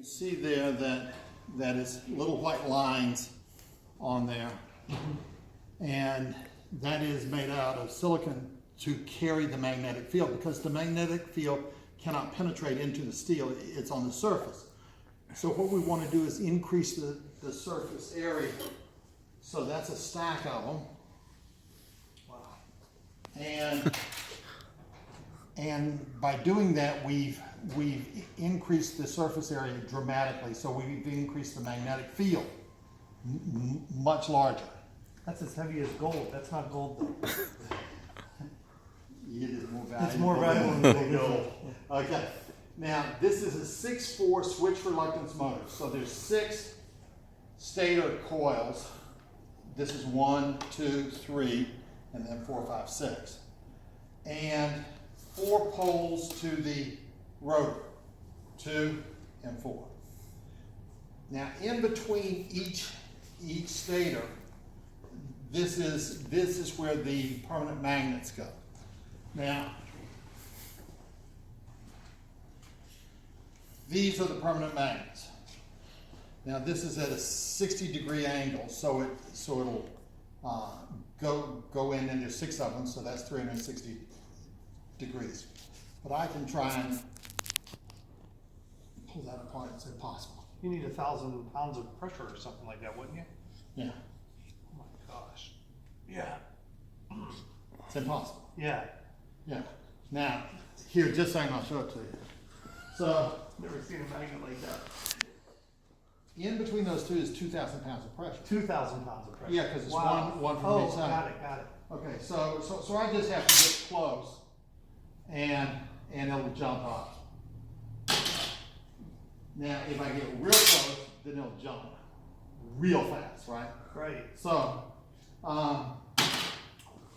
see there that is little white lines on there, and that is made out of silicon to carry the magnetic field, because the magnetic field cannot penetrate into the steel, it's on the surface. So what we want to do is increase the surface area. So that's a stack of them. Wow. And by doing that, we've increased the surface area dramatically. So we've increased the magnetic field much larger. That's as heavy as gold. That's not gold though. It is more valuable. It's more valuable than gold. Okay. Now this is a 6-4 switch reluctance motor. So there's 6 stator coils. This is 1, 2, 3, and then 4, 5, 6. And 4 poles to the rotor, 2 and 4. Now in between each stator, this is where the permanent magnets go. Now these are the permanent magnets. Now this is at a 60-degree angle, so it'll go in, and there's 6 of them, so that's 360 degrees. But I can try and pull that apart. It's impossible. You need 1,000 pounds of pressure or something like that, wouldn't you? Yeah. Oh my gosh. Yeah. It's impossible. Yeah. Yeah. Now, here, just so I'll show it to you. So, Never seen a magnet like that. in between those two is 2,000 pounds of pressure. 2,000 pounds of pressure. Yeah, because it's wow. one from each side. Got it. Okay, so I just have to get close, and it'll jump up. Now, if I get real close, then it'll jump real fast, right? Right. So,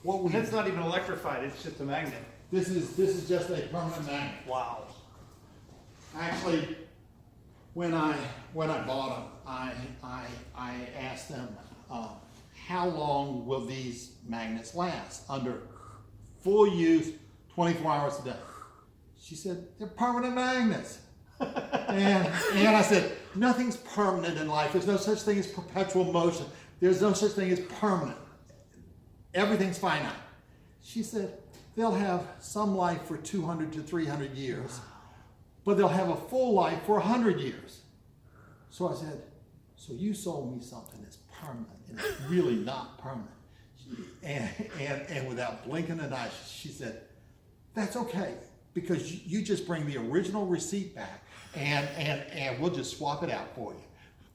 what we It's not even electrified. It's just a magnet. this is just a permanent magnet. Wow. Actually, when I bought them, I asked them how long will these magnets last under full use, 24 hours a day. She said they're permanent magnets. and I said, nothing's permanent in life. There's no such thing as perpetual motion. There's no such thing as permanent. Everything's finite. She said they'll have some life for 200 to 300 years, but they'll have a full life for 100 years. So I said, so you sold me something that's permanent, and it's really not permanent. And without blinking an eye, she said, that's okay, because you just bring the original receipt back, and we'll just swap it out for you.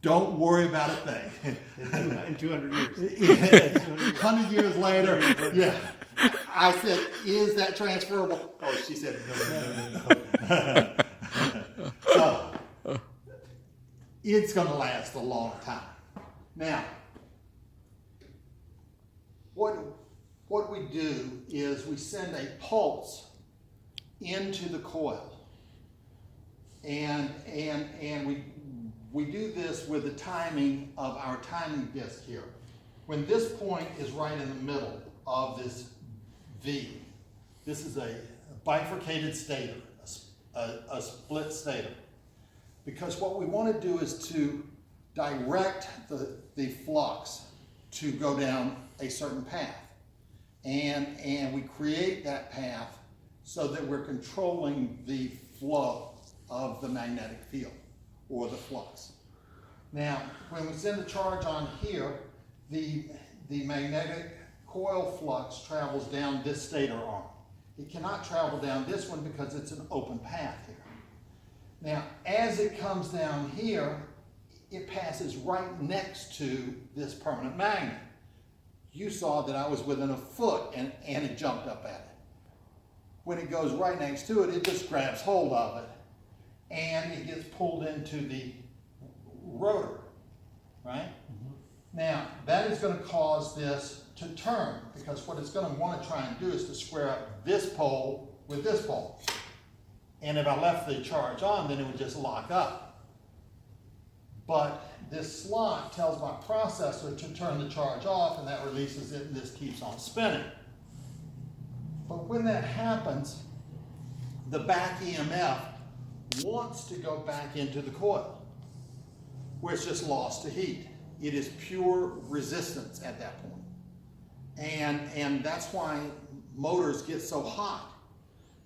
Don't worry about a thing. In 200 years. 100 years later, yeah. I said, is that transferable? Oh, she said, no. So, it's going to last a long time. Now, what we do is we send a pulse into the coil, and we do this with the timing of our timing disc here. When this point is right in the middle of this V, this is a bifurcated stator, a split stator. Because what we want to do is to direct the flux to go down a certain path. And we create that path so that we're controlling the flow of the magnetic field or the flux. Now, when we send the charge on here, the magnetic coil flux travels down this stator arm. It cannot travel down this one because it's an open path here. Now, as it comes down here, it passes right next to this permanent magnet. You saw that I was within a foot and it jumped up at it. When it goes right next to it, it just grabs hold of it and it gets pulled into the rotor, right? Mm-hmm. Now, that is going to cause this to turn, because what it's going to want to try and do is to square up this pole with this pole. And if I left the charge on, then it would just lock up. But this slot tells my processor to turn the charge off, and that releases it, and this keeps on spinning. But when that happens, the back EMF wants to go back into the coil, where it's just lost to heat. It is pure resistance at that point. And that's why motors get so hot.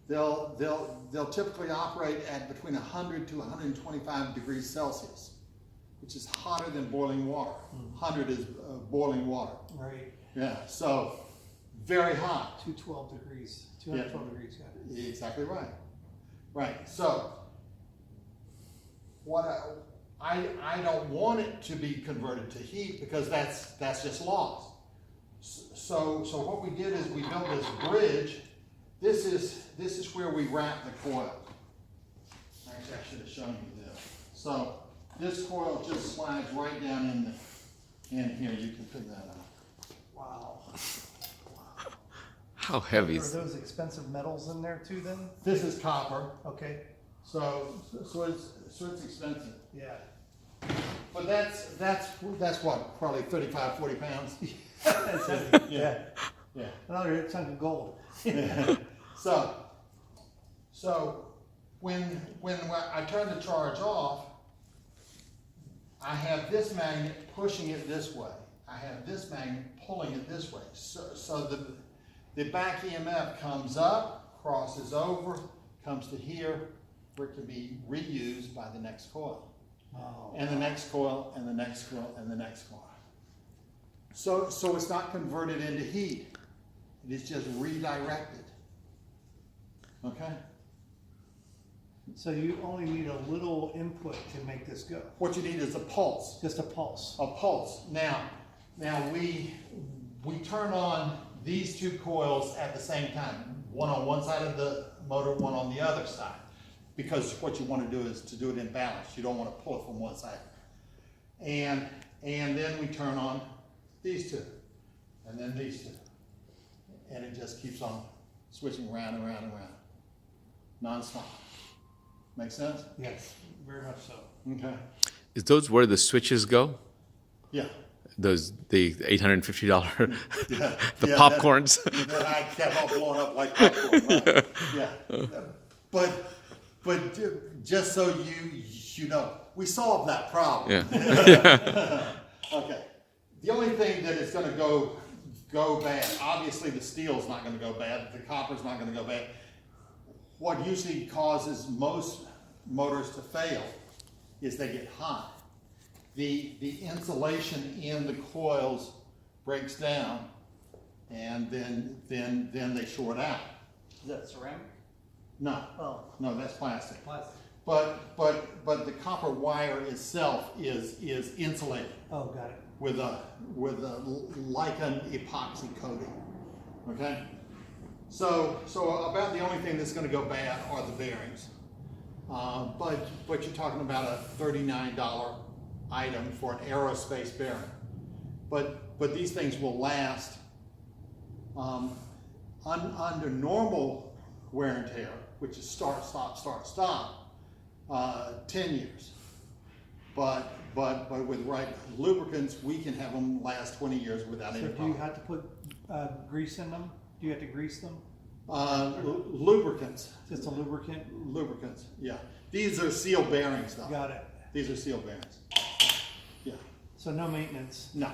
They'll typically operate at between 100 to 125 degrees Celsius, which is hotter than boiling water. 100 is boiling water. Right. Yeah, so very hot. 212 degrees. 212 degrees, got it. Exactly right. Right. So what I don't want it to be converted to heat because that's just lost. So what we did is we built this bridge. This is where we wrap the coil. Actually, I should have shown you this. So this coil just slides right down in here. You can pick that up. Wow. How heavy Are is those expensive metals in there too then? This is copper. Okay. So it's expensive. Yeah. But that's what, probably 35, 40 pounds. That's heavy. Yeah. Yeah. Another chunk of gold. So when I turn the charge off, I have this magnet pushing it this way. I have this magnet pulling it this way. So the back EMF comes up, crosses over, comes to here, where it can be reused by the next coil. Oh. And the next coil, and the next coil, and the next coil. So it's not converted into heat. It is just redirected. Okay? So you only need a little input to make this go. What you need is a pulse. Just a pulse. A pulse. Now we turn on these two coils at the same time. One on one side of the motor, one on the other side. Because what you want to do is to do it in balance. You don't want to pull it from one side. And then we turn on these two. And then these two. And it just keeps on switching around and around and around. Non-stop. Make sense? Yes, very much so. Okay. Is those where the switches go? Yeah. Those the $850 Yeah. the Yeah, popcorns. That I kept on blowing up like popcorn. Right? Yeah. But just so you know, we solved that problem. Yeah. Okay. The only thing that is going to go bad, obviously the steel's not going to go bad, the copper's not going to go bad. What usually causes most motors to fail is they get hot. The insulation in the coils breaks down, and then they short out. Is that ceramic? No, Oh, no, that's plastic. plastic. But the copper wire itself is insulated Oh, got it. with a like an epoxy coating. Okay? So about the only thing that's going to go bad are the bearings. But you're talking about a $39 item for an aerospace bearing. But these things will last under normal wear and tear, which is start, stop, 10 years. But with right lubricants, we can have them last 20 years without So any do you problem. have to put grease in them? Do you have to grease them? Lubricants. Just a lubricant? Lubricants, yeah. These are seal bearings though. Got it. These are seal bearings. Yeah. So no maintenance. No.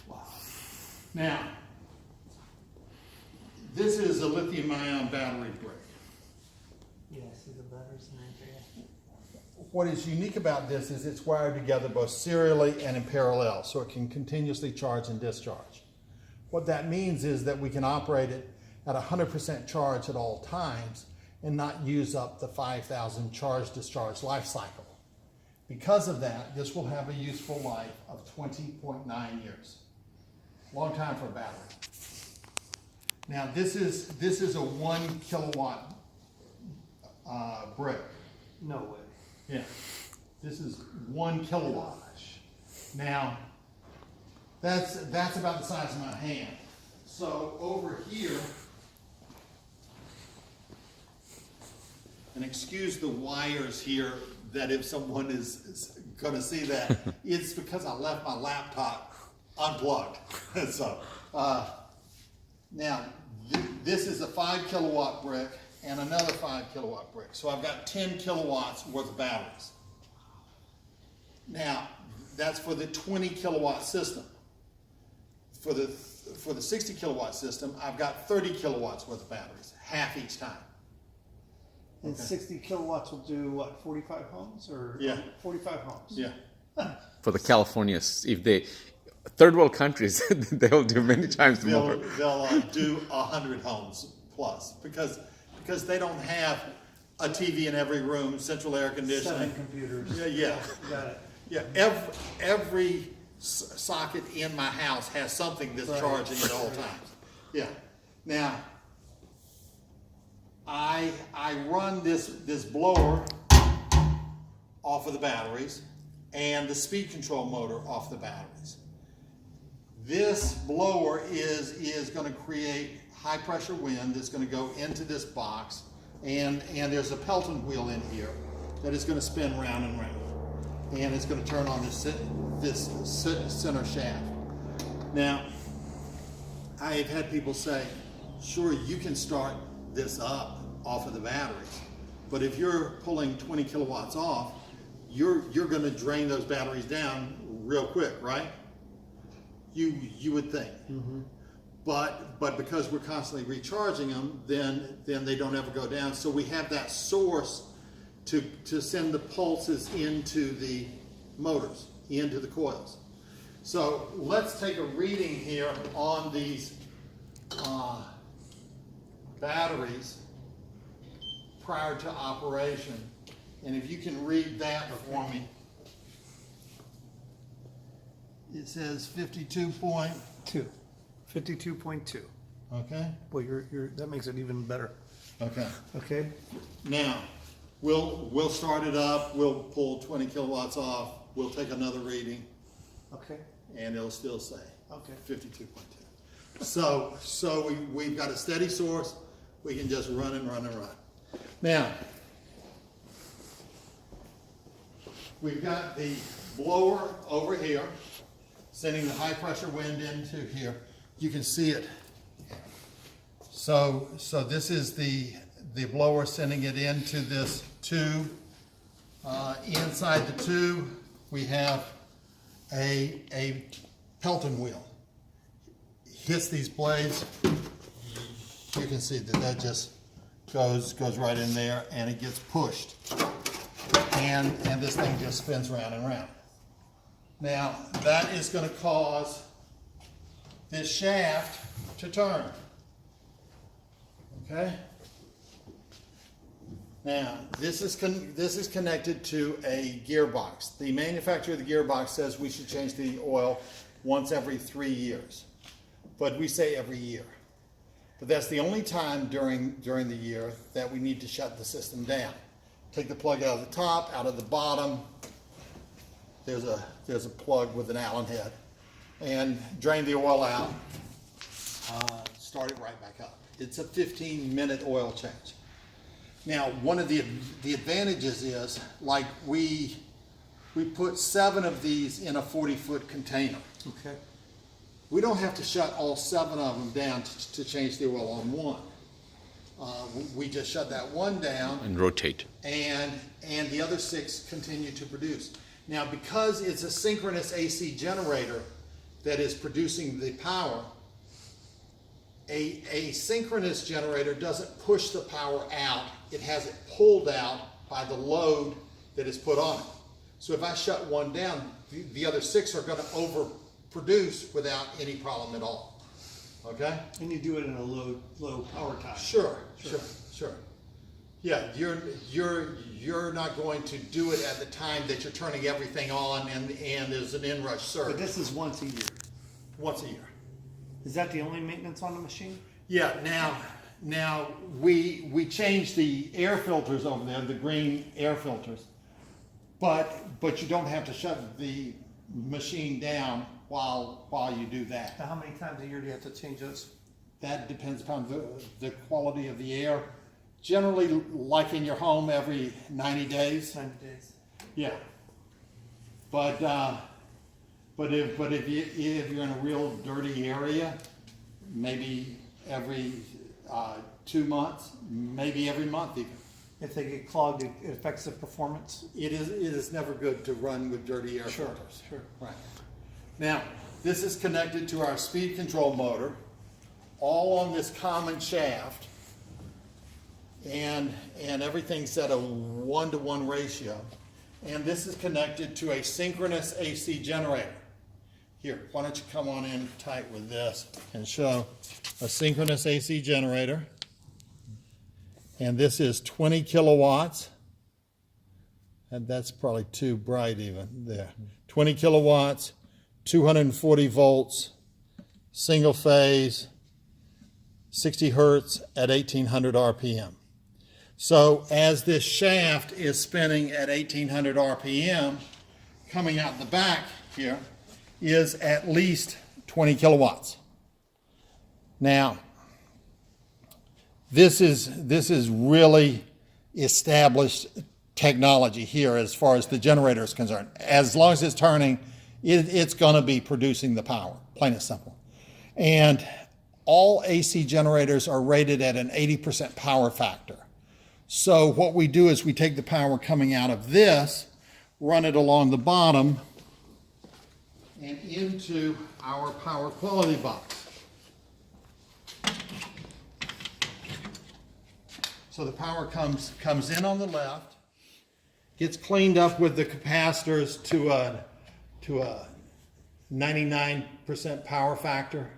Wow. Now, this is a lithium-ion battery brick. Yeah, see the batteries in there. What is unique about this is it's wired together both serially and in parallel, so it can continuously charge and discharge. What that means is that we can operate it at 100% charge at all times and not use up the 5,000 charge-discharge life cycle. Because of that, this will have a useful life of 20.9 years. Long time for a battery. Now this is a 1 kilowatt brick. No way. Yeah, this is 1 kilowatt. Now, that's about the size of my hand. So over here, and excuse the wires here, that if someone is going to see that, it's because I left my laptop unplugged. So, now, this is a 5 kilowatt brick, and another 5 kilowatt brick. So I've got 10 kilowatts worth of batteries. Now, that's for the 20 kilowatt system. For the 60 kilowatt system, I've got 30 kilowatts worth of batteries, half each time. And Okay. 60 kilowatts will do what, 45 homes or? Yeah. 45 homes? Yeah. For the Californias, if they, third world countries, they'll do many times more. They'll do 100 homes plus because they don't have a TV in every room, central air 7 conditioning. computers. Yeah. Got it. Yeah, every socket in my house has something that's Right. charging at all times. Yeah. Now, I run this blower off of the batteries and the speed control motor off the batteries. This blower is going to create high pressure wind that's going to go into this box, and there's a Pelton wheel in here that is going to spin round and round. And it's going to turn on this center shaft. Now, I have had people say, sure, you can start this up off of the batteries, but if you're pulling 20 kilowatts off, you're going to drain those batteries down real quick, right? You would think. Mm-hmm. But because we're constantly recharging them, then they don't ever go down. So we have that source to send the pulses into the motors, into the coils. So let's take a reading here on these batteries prior to operation. And if you can read that for me. It says 52 point, 52.2. okay? Well, that makes it even better. Okay. Okay. Now, we'll start it up, we'll pull 20 kilowatts off, we'll take another reading, Okay. and it'll still say Okay. 52.2. So we've got a steady source, we can just run and run and run. Now, we've got the blower over here, sending the high pressure wind into here. You can see it. So this is the blower sending it into this tube. Inside the tube, we have a Pelton wheel. Hits these blades. You can see that just goes right in there, and it gets pushed. And this thing just spins round and round. Now, that is going to cause this shaft to turn. Okay? Now, this is connected to a gearbox. The manufacturer of the gearbox says we should change the oil once every 3 years. But we say every year. But that's the only time during the year that we need to shut the system down. Take the plug out of the top, out of the bottom. There's a plug with an Allen head. And drain the oil out. Start it right back up. It's a 15-minute oil change. Now, one of the advantages is, like we put 7 of these in a 40-foot container. Okay. We don't have to shut all 7 of them down to change the oil on one. We just shut that one down, And rotate. and the other 6 continue to produce. Now, because it's a synchronous AC generator that is producing the power, a synchronous generator doesn't push the power out. It has it pulled out by the load that is put on it. So if I shut one down, the other 6 are going to overproduce without any problem at all. Okay? And you do it in a low power time. Sure. Yeah, you're not going to do it at the time that you're turning everything on and there's an inrush surge. But this is once a year. Once a year. Is that the only maintenance on the machine? Yeah, now we changed the air filters over there, the green air filters. But you don't have to shut the machine down while you do that. Now, how many times a year do you have to change those? That depends upon the quality of the air. Generally, like in your home, every 90 days. 90 days. Yeah. But if you're in a real dirty area, maybe every 2 months, maybe every month even. If they get clogged, it affects the performance. It is never good to run with dirty air filters. Sure. Right. Now, this is connected to our speed control motor, all on this common shaft, and everything's at a 1-to-1 ratio. And this is connected to a synchronous AC generator. Here, why don't you come on in tight with this and show a synchronous AC generator. And this is 20 kilowatts. And that's probably too bright even there. 20 kilowatts, 240 volts, single phase, 60 hertz at 1800 RPM. So as this shaft is spinning at 1800 RPM, coming out the back here is at least 20 kilowatts. Now, this is really established technology here as far as the generator is concerned. As long as it's turning, it's going to be producing the power, plain and simple. And all AC generators are rated at an 80% power factor. So what we do is we take the power coming out of this, run it along the bottom, and into our power quality box. So the power comes in on the left, gets cleaned up with the capacitors to a 99% power factor,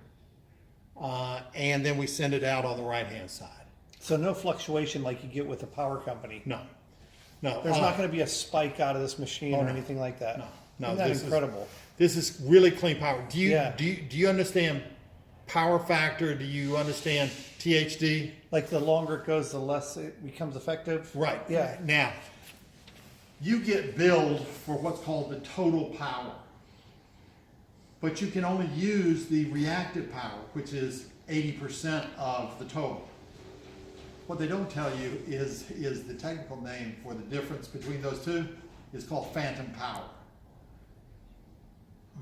and then we send it out on the right-hand side. So no fluctuation like you get with a power company. No. There's not going to be a spike out of this machine or no. anything like that. No, Isn't that this is- incredible? This is really clean power. Do you Yeah. do you understand power factor? Do you understand THD? Like the longer it goes, the less it becomes effective. Right. Yeah. Now, you get billed for what's called the total power, but you can only use the reactive power, which is 80% of the total. What they don't tell you is the technical name for the difference between those two is called phantom power.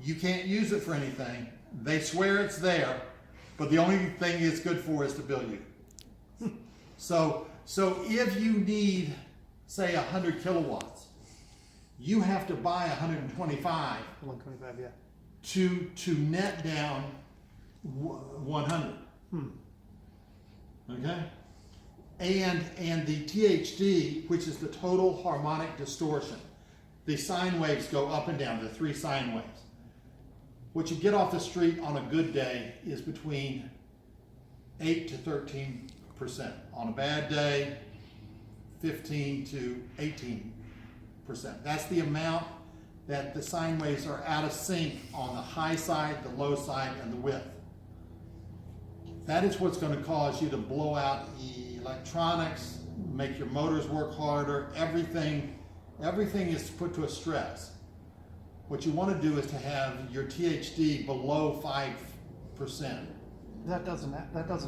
You can't use it for anything. They swear it's there, but the only thing it's good for is to bill you. So if you need, say, 100 kilowatts, you have to buy 125 125, yeah. to net down 100. Okay? And the THD, which is the total harmonic distortion, the sine waves go up and down, the 3 sine waves. What you get off the street on a good day is between 8 to 13%. On a bad day, 15 to 18%. That's the amount that the sine waves are out of sync on the high side, the low side, and the width. That is what's going to cause you to blow out electronics, make your motors work harder. Everything is put to a stress. What you want to do is to have your THD below 5%. That doesn't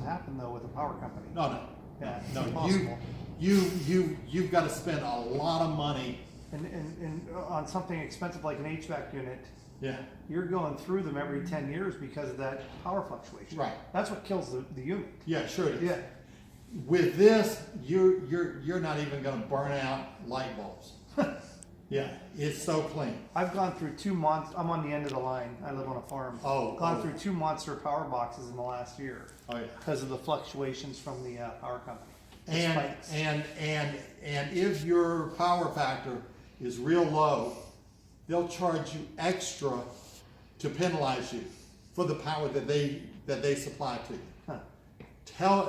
happen though with a power company. No. Yeah, it's No, impossible. you've got to spend a lot of money. And on something expensive like an HVAC unit, Yeah. you're going through them every 10 years because of that power fluctuation. Right. That's what kills the unit. Yeah, sure it is. Yeah. With this, you're not even going to burn out light bulbs. Yeah, it's so clean. I've gone through 2 months. I'm on the end of the line. I live on a farm. Gone through 2 monster power boxes in the last year. Oh yeah. Because of the fluctuations from the power company. The And spikes. and if your power factor is real low, they'll charge you extra to penalize you for the power that they supply to you. Huh.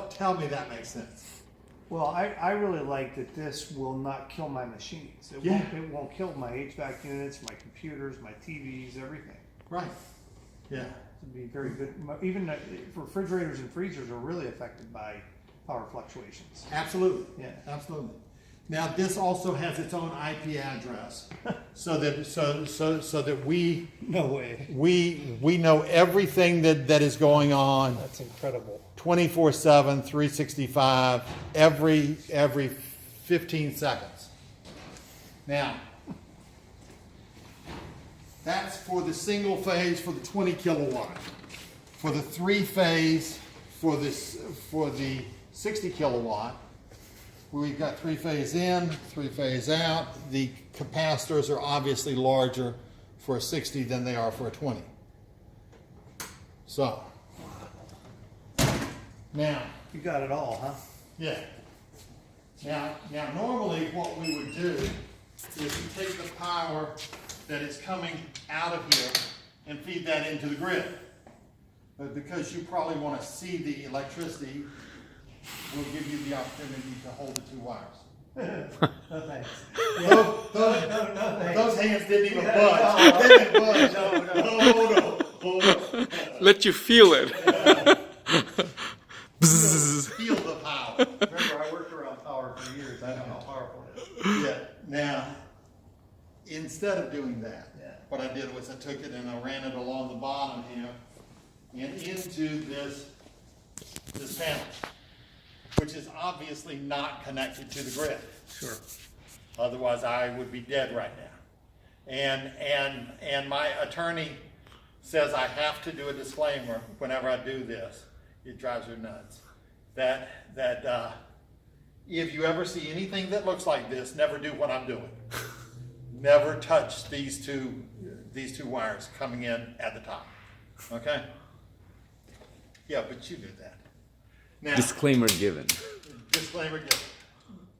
Tell me that makes sense. Well, I really like that this will not kill my machines. It won't kill my HVAC units, my computers, my TVs, everything. Right. Yeah. It'd be very good. Even refrigerators and freezers are really affected by power fluctuations. Absolutely. Yeah. Absolutely. Now this also has its own IP address, so that we No way. we know everything that is going on That's incredible. 24/7, 365, every 15 seconds. Now, that's for the single phase for the 20 kilowatt. For the 3 phase, for the 60 kilowatt. We've got 3-phase in, 3-phase out. The capacitors are obviously larger for a 60 than they are for a 20. So, now, You got it all, huh? yeah. Now normally what we would do is you take the power that is coming out of here and feed that into the grid. But because you probably want to see the electricity, we'll give you the opportunity to hold the 2 wires. No thanks. Those, thanks. those hands didn't even budge. They didn't budge. No. Let you feel it. Feel the power. Remember, I worked around power for years. I know how powerful it is. Yeah. Now, instead of doing that, Yeah. what I did was I took it and I ran it along the bottom here and into this panel, which is obviously not connected to the grid. Sure. Otherwise, I would be dead right now. And my attorney says I have to do a disclaimer whenever I do this. It drives her nuts. That if you ever see anything that looks like this, never do what I'm doing. Never touch these two wires coming in at the top. Okay? Yeah, but you do that. Now, Disclaimer given. disclaimer given.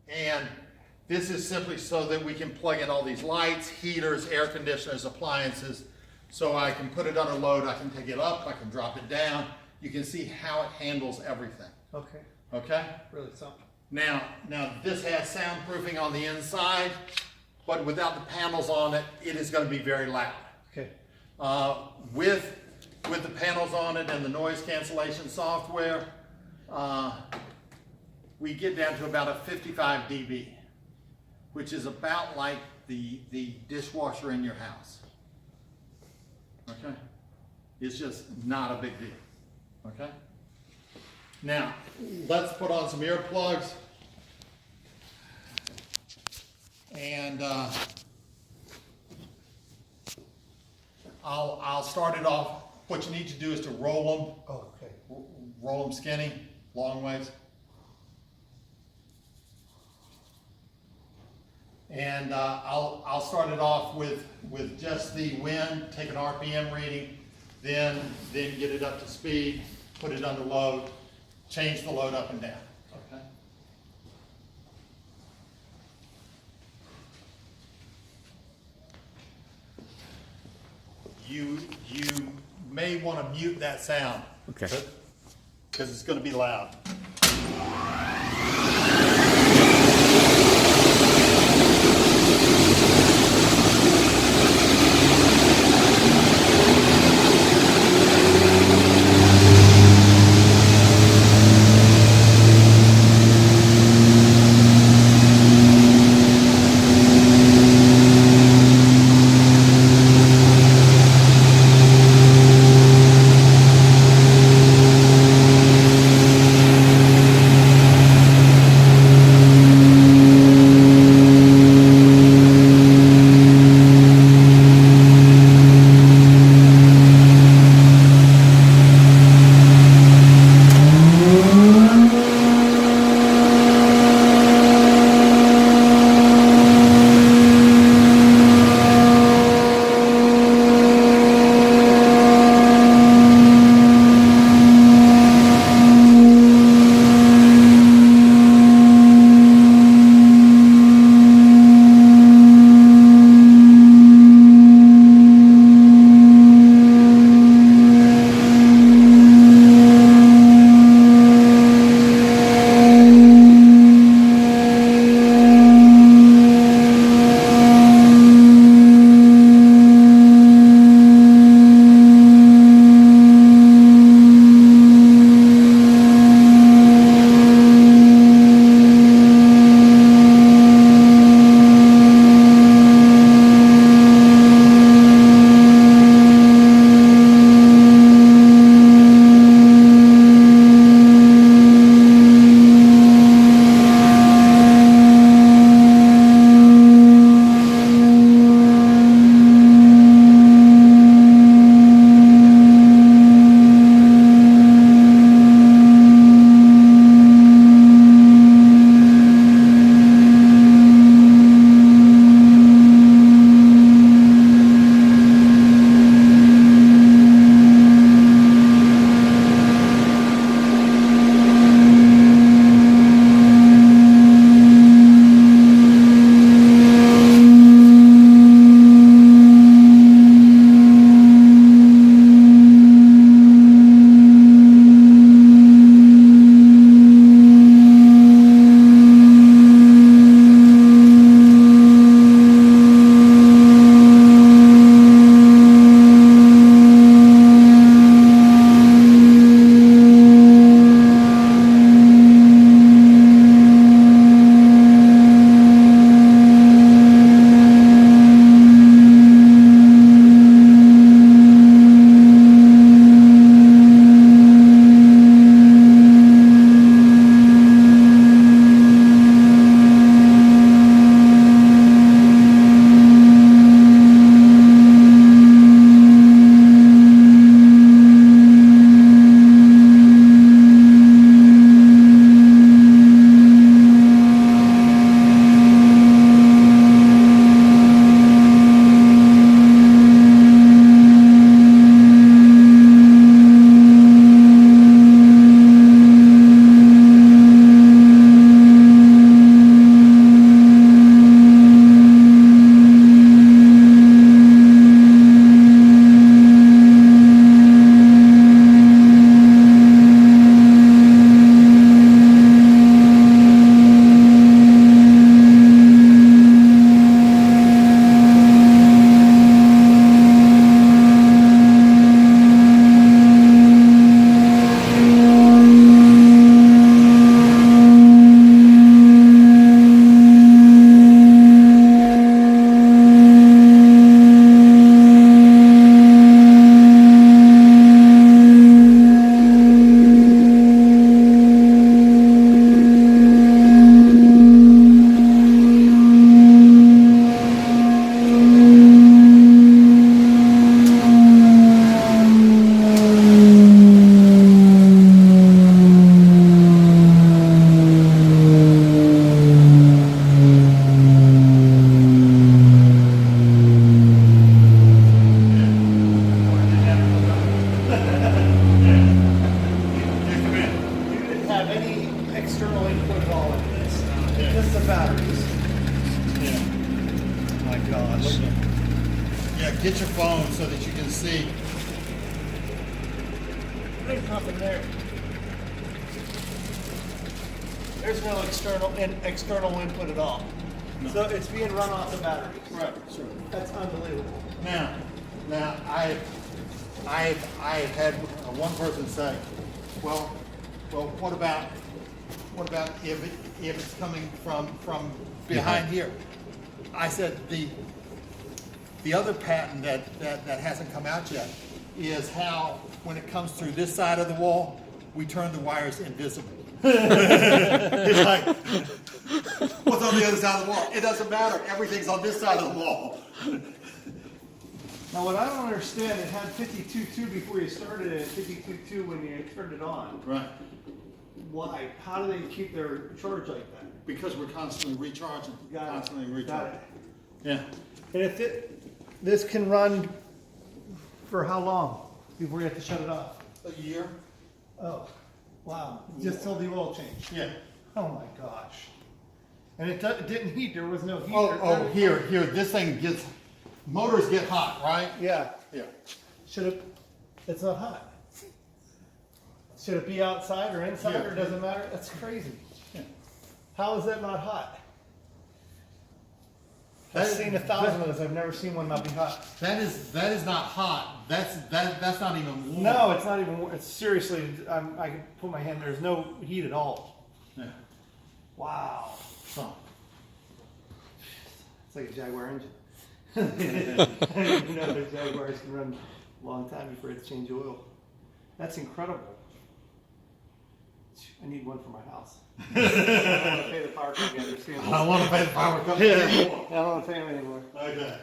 And this is simply so that we can plug in all these lights, heaters, air conditioners, appliances. So I can put it under load, I can take it up, I can drop it down. You can see how it handles everything. Okay. Okay? Really something. Now this has soundproofing on the inside, but without the panels on it, it is going to be very loud. Okay. With the panels on it and the noise cancellation software, we get down to about a 55 dB, which is about like the dishwasher in your house. Okay? It's just not a big deal. Okay? Now, let's put on some earplugs. And I'll start it off. What you need to do is to roll them. Oh, okay. Roll them skinny, long ways. And I'll start it off with just the wind, take an RPM reading, then get it up to speed, put it under load, change the load up and down. Okay. You may want to mute that sound. Okay. Because it's going to be loud. gosh. Yeah, get your phone so that you can see. There's nothing there. There's no external input at all. No. So it's being run off the batteries. Right, sure. That's unbelievable. Now, I've had one person say, well, what about if it's coming from behind here? I said the other patent that hasn't come out yet is how when it comes through this side of the wall, we turn the wires invisible. It's like, what's on the other side of the wall? It doesn't matter. Everything's on this side of the wall. Now what I don't understand, it had 52.2 before you started it, and 52.2 when you turned it on. Right. Why? How do they keep their charge like that? Because we're constantly recharging. Got it. Constantly Got recharging. it. Yeah. And if this can run for how long before you have to shut it off? A year. Oh, wow. Just till the oil change. Yeah. Oh my gosh. And it didn't heat, there was no heat. Oh, here. This thing gets, motors get hot, right? Yeah. Yeah. It's not hot. Should it be outside or inside Yeah. or doesn't matter? That's crazy. Yeah. How is that not hot? That I've is- seen 1,000 of those. I've never seen one not be hot. That is not hot. That's not even warm. No, it's not even. It's seriously. I can put my hand. There's no heat at all. Yeah. Wow. Oh. It's like a Jaguar engine. You know, the Jaguars can run a long time before they change oil. That's incredible. I need one for my house. I don't want to pay the power company. I don't want to pay the power company anymore. I don't want to pay them anymore. Okay.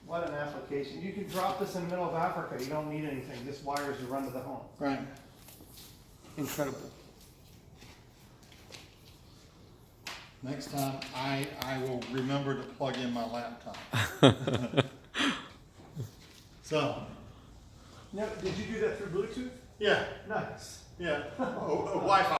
What an application. You can drop this in the middle of Africa. You don't need anything. Just wires to run to the home. Right. Incredible. Next time, I will remember to plug in my laptop. So. Now, did you do that through Bluetooth? Yeah. Nice. Yeah. Wi-Fi.